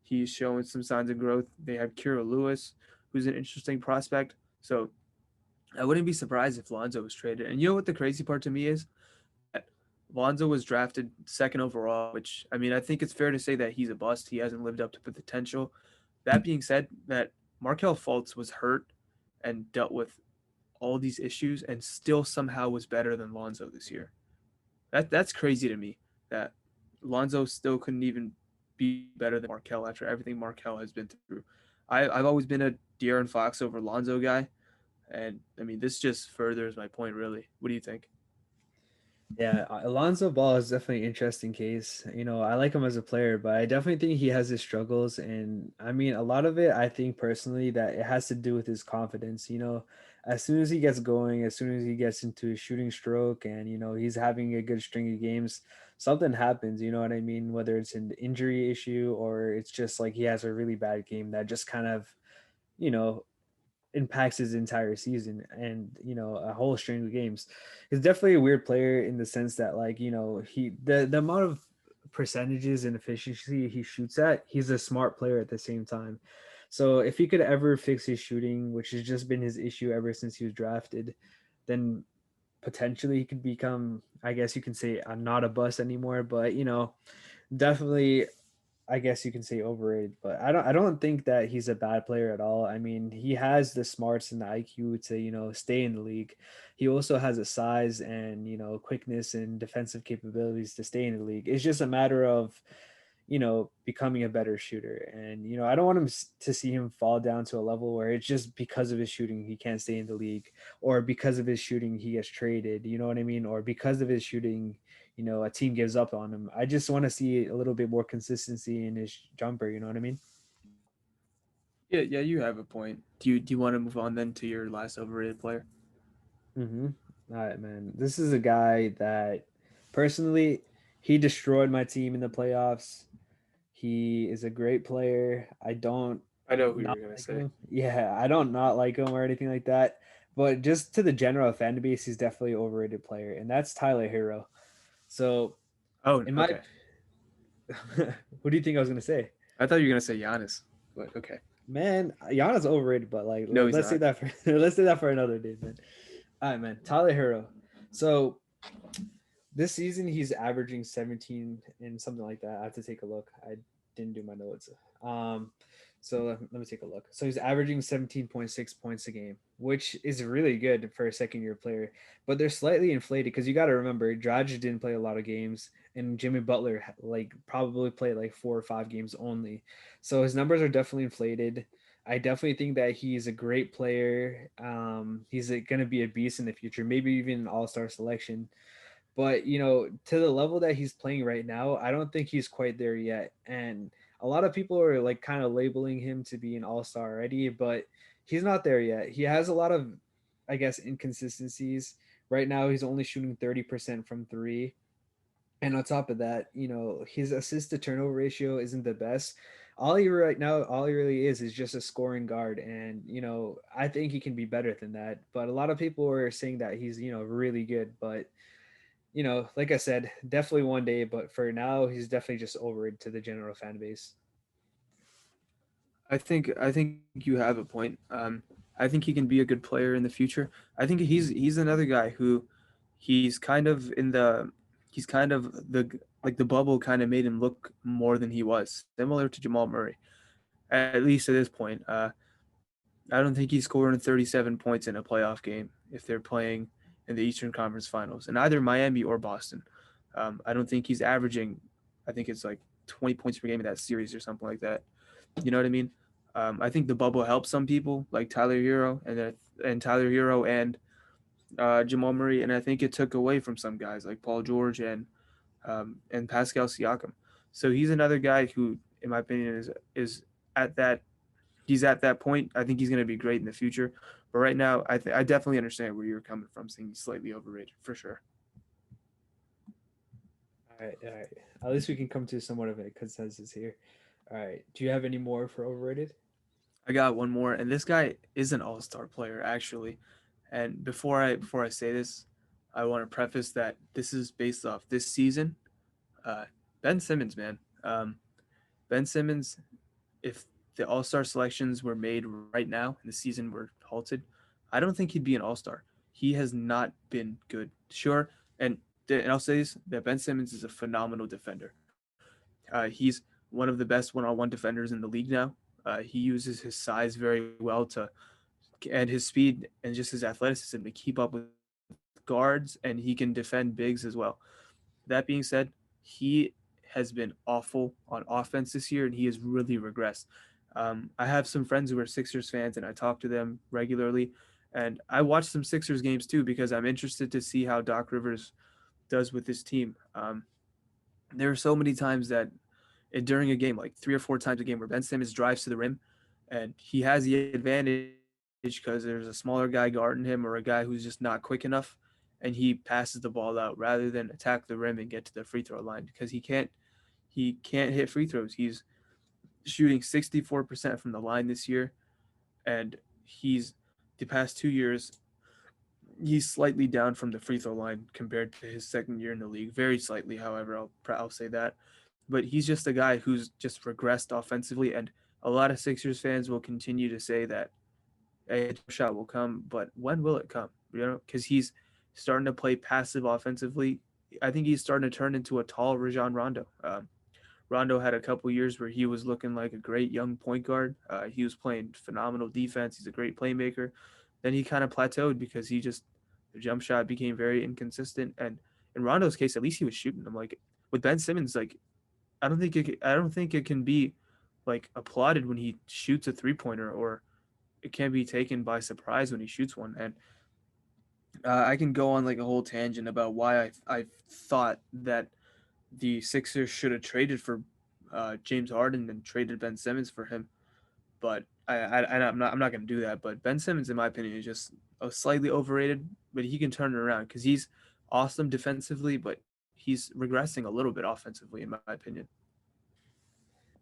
He's showing some signs of growth. They have Kira Lewis, who's an interesting prospect. So I wouldn't be surprised if Lonzo was traded. And you know what the crazy part to me is? That Lonzo was drafted second overall, which I mean, I think it's fair to say that he's a bust. He hasn't lived up to the potential. That being said, that Markel Fultz was hurt and dealt with all these issues and still somehow was better than Lonzo this year. That's crazy to me that Lonzo still couldn't even be better than Markel after everything Markel has been through. I've always been a De'Aaron Fox over Lonzo guy, and I mean, this just furthers my point, really. What do you think? Yeah, Alonzo Ball is definitely an interesting case. I like him as a player, but I definitely think he has his struggles. And I mean, a lot of it, I think personally, that it has to do with his confidence. As soon as he gets going, as soon as he gets into his shooting stroke and, he's having a good string of games, something happens. You know what I mean? Whether it's an injury issue or it's just like he has a really bad game that just kind of, you know, impacts his entire season and a whole string of games. He's definitely a weird player in the sense that like he the amount of percentages and efficiency he shoots at, he's a smart player at the same time. So if he could ever fix his shooting, which has just been his issue ever since he was drafted, then potentially he could become, I guess you can say, not a bust anymore, but definitely, I guess you can say overrated, but I don't think that he's a bad player at all. I mean, he has the smarts and the IQ to, stay in the league. He also has a size and, quickness and defensive capabilities to stay in the league. It's just a matter of, becoming a better shooter. And, I don't want him to see him fall down to a level where it's just because of his shooting he can't stay in the league, or because of his shooting he gets traded, you know what I mean? Or because of his shooting, a team gives up on him. I just want to see a little bit more consistency in his jumper, you know what I mean? Yeah, yeah, you have a point. Do you want to move on then to your last overrated player? Mm-hmm. All right, man. This is a guy that personally, he destroyed my team in the playoffs. He is a great player. I don't I know who not you're gonna like say. him. Yeah, I don't not like him or anything like that. But just to the general fan base, he's definitely an overrated player, and that's Tyler Hero. So, Oh, in my, okay. what do you think I was gonna say? I thought you were gonna say Giannis, but okay. Man, Giannis overrated, but like No, he's let's say not. that for let's say that for another day, man. All right, man. Tyler Hero. So this season he's averaging 17 and something like that. I have to take a look. I didn't do my notes. Um, so let me take a look. So he's averaging 17.6 points a game, which is really good for a second year player. But they're slightly inflated because you got to remember Dragic didn't play a lot of games, and Jimmy Butler like probably played like 4 or 5 games only. So his numbers are definitely inflated. I definitely think that he's a great player. He's going to be a beast in the future, maybe even an all-star selection. But to the level that he's playing right now, I don't think he's quite there yet. And a lot of people are like kind of labeling him to be an all-star already, but he's not there yet. He has a lot of, I guess, inconsistencies. Right now he's only shooting 30% from 3. And on top of that, his assist to turnover ratio isn't the best. All he really is just a scoring guard. And, I think he can be better than that. But a lot of people are saying that he's, really good. But like I said, definitely one day, but for now, he's definitely just overrated to the general fan base. I think you have a point. I think he can be a good player in the future. I think he's another guy who he's kind of in the he's kind of the like the bubble kind of made him look more than he was, similar to Jamal Murray, at least at this point. I don't think he's scoring 37 points in a playoff game if they're playing in the Eastern Conference Finals, in either Miami or Boston. I don't think he's averaging. I think it's like 20 points per game in that series or something like that. You know what I mean? I think the bubble helped some people like Tyler Hero and Tyler Hero and Jamal Murray, and I think it took away from some guys like Paul George and Pascal Siakam. So he's another guy who, in my opinion, is at that he's at that point. I think he's going to be great in the future. But right now, I definitely understand where you're coming from, saying he's slightly overrated for sure. All right, all right. At least we can come to somewhat of a consensus here. All right. Do you have any more for overrated? I got one more, and this guy is an all-star player actually. And before I say this, I want to preface that this is based off this season. Uh, Ben Simmons, man. Ben Simmons, if the All Star selections were made right now and the season were halted, I don't think he'd be an All Star. He has not been good. Sure, and I'll say this: that Ben Simmons is a phenomenal defender. He's one of the best one-on-one defenders in the league now. He uses his size very well to and his speed and just his athleticism to keep up with guards, and he can defend bigs as well. That being said, he has been awful on offense this year, and he has really regressed. I have some friends who are Sixers fans, and I talk to them regularly. And I watch some Sixers games too because I'm interested to see how Doc Rivers does with this team. There are so many times that during a game, like 3 or 4 times a game, where Ben Simmons drives to the rim, and he has the advantage because there's a smaller guy guarding him or a guy who's just not quick enough, and he passes the ball out rather than attack the rim and get to the free throw line because he can't hit free throws. He's shooting 64% from the line this year, and he's the past 2 years he's slightly down from the free throw line compared to his second year in the league. Very slightly, however, I'll say that. But he's just a guy who's just regressed offensively, and a lot of Sixers fans will continue to say that a jump shot will come, but when will it come? You know, because he's starting to play passive offensively. I think he's starting to turn into a tall Rajon Rondo. Rondo had a couple years where he was looking like a great young point guard. He was playing phenomenal defense. He's a great playmaker. Then he kind of plateaued because the jump shot became very inconsistent. And in Rondo's case, at least he was shooting them. Like with Ben Simmons, like I don't think it can be like applauded when he shoots a 3 pointer, or it can be taken by surprise when he shoots one. And I can go on like a whole tangent about why I thought that the Sixers should have traded for James Harden and traded Ben Simmons for him. But I'm not going to do that. But Ben Simmons, in my opinion, is just slightly overrated. But he can turn it around because he's awesome defensively, but he's regressing a little bit offensively, in my opinion.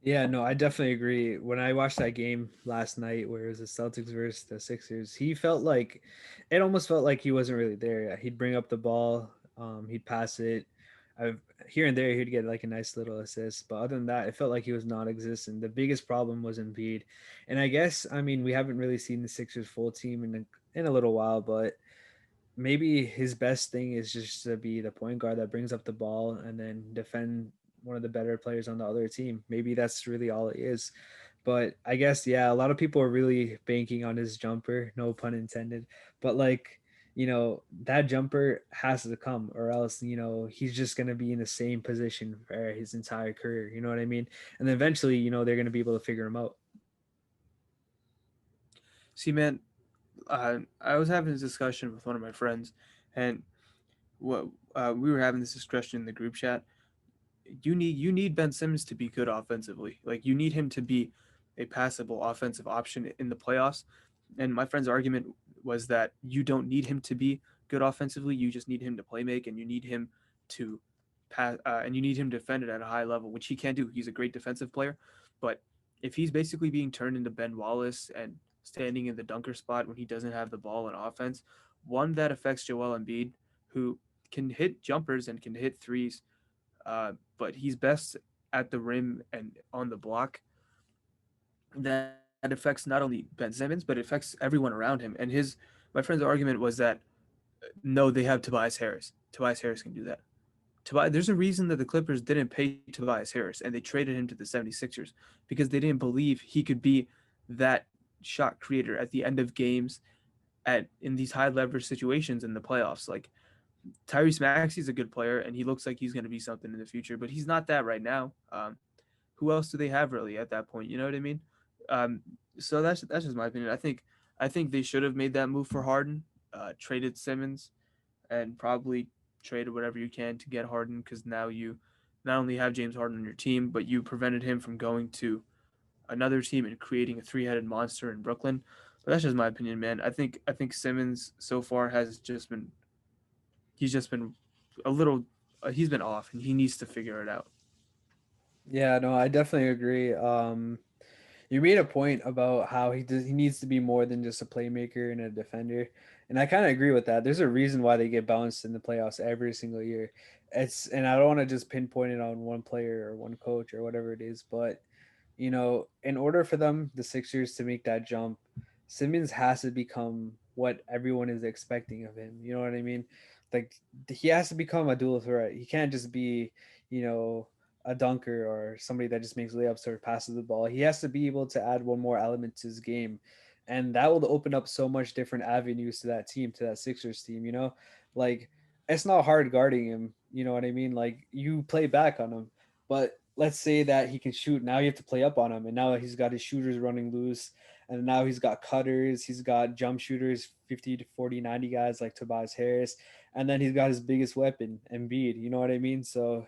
Yeah, no, I definitely agree. When I watched that game last night where it was the Celtics versus the Sixers, he felt like it almost felt like he wasn't really there. Yeah, he'd bring up the ball, he'd pass it. Here and there, he'd get like a nice little assist. But other than that, it felt like he was non existent. The biggest problem was Embiid. And I guess, I mean, we haven't really seen the Sixers full team in a little while, but maybe his best thing is just to be the point guard that brings up the ball and then defend one of the better players on the other team. Maybe that's really all it is. But I guess yeah, a lot of people are really banking on his jumper, no pun intended. But like, that jumper has to come or else, he's just going to be in the same position for his entire career, you know what I mean? And then eventually, they're going to be able to figure him out. See, man, I was having this discussion with one of my friends, and what we were having this discussion in the group chat. You need Ben Simmons to be good offensively. Like you need him to be a passable offensive option in the playoffs. And my friend's argument was that you don't need him to be good offensively. You just need him to play make, and you need him to pass, and you need him to defend it at a high level, which he can do. He's a great defensive player, but if he's basically being turned into Ben Wallace and standing in the dunker spot when he doesn't have the ball in offense, one that affects Joel Embiid, who can hit jumpers and can hit threes, but he's best at the rim and on the block. That affects not only Ben Simmons, but it affects everyone around him. And my friend's argument was that no, they have Tobias Harris. Tobias Harris can do that. There's a reason that the Clippers didn't pay Tobias Harris and they traded him to the 76ers because they didn't believe he could be that shot creator at the end of games at in these high leverage situations in the playoffs. Like Tyrese Maxey's a good player and he looks like he's going to be something in the future, but he's not that right now. Who else do they have really at that point? You know what I mean? Um, so that's just my opinion. I think they should have made that move for Harden, traded Simmons, and probably traded whatever you can to get Harden because now you not only have James Harden on your team, but you prevented him from going to another team and creating a three-headed monster in Brooklyn. But that's just my opinion, man. I think Simmons so far has just been he's just been a little he's been off and he needs to figure it out. Yeah, no, I definitely agree. You made a point about how he needs to be more than just a playmaker and a defender, and I kind of agree with that. There's a reason why they get bounced in the playoffs every single year. And I don't want to just pinpoint it on one player or one coach or whatever it is, but in order for them, the Sixers, to make that jump, Simmons has to become what everyone is expecting of him. You know what I mean? Like he has to become a dual threat. He can't just be, you know, a dunker or somebody that just makes layups or passes the ball. He has to be able to add one more element to his game. And that will open up so much different avenues to that team, to that Sixers team, Like it's not hard guarding him, you know what I mean? Like you play back on him. But let's say that he can shoot. Now you have to play up on him. And now he's got his shooters running loose. And now he's got cutters. He's got jump shooters, 50 to 40, 90 guys like Tobias Harris. And then he's got his biggest weapon, Embiid. You know what I mean? So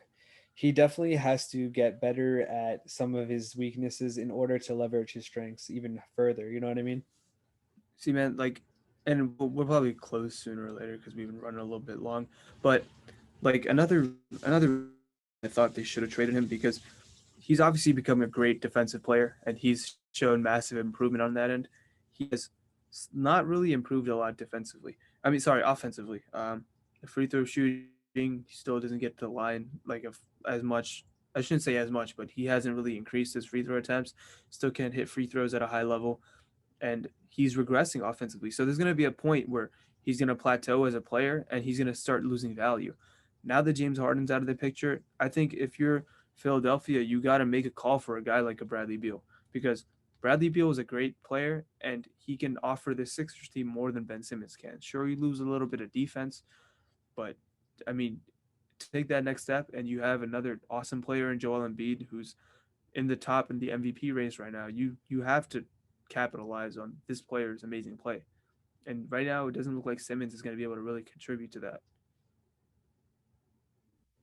he definitely has to get better at some of his weaknesses in order to leverage his strengths even further. You know what I mean? See, man, like, and we'll probably close sooner or later because we've been running a little bit long. But like another, I thought they should have traded him because he's obviously become a great defensive player and he's shown massive improvement on that end. He has not really improved a lot defensively. I mean, sorry, offensively. The free throw shooting still doesn't get to the line as much. I shouldn't say as much, but he hasn't really increased his free throw attempts. Still can't hit free throws at a high level, and he's regressing offensively. So there's going to be a point where he's going to plateau as a player, and he's going to start losing value. Now that James Harden's out of the picture, I think if you're Philadelphia, you got to make a call for a guy like a Bradley Beal, because Bradley Beal is a great player and he can offer the Sixers team more than Ben Simmons can. Sure, you lose a little bit of defense, but I mean, take that next step and you have another awesome player in Joel Embiid who's in the top in the MVP race right now. You have to capitalize on this player's amazing play. And right now, it doesn't look like Simmons is going to be able to really contribute to that.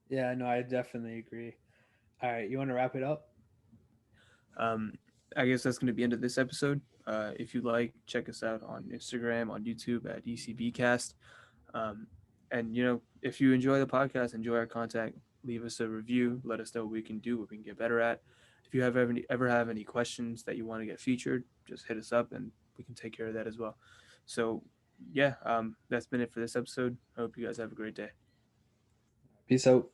Yeah, no, I definitely agree. All right, you want to wrap it up? Um, I guess that's going to be the end of this episode. If you like, check us out on Instagram, on YouTube at ECBcast. Um, and if you enjoy the podcast, enjoy our content, leave us a review. Let us know what we can do, what we can get better at. If you have ever have any questions that you want to get featured, just hit us up and we can take care of that as well. So yeah, that's been it for this episode. I hope you guys have a great day. Peace out.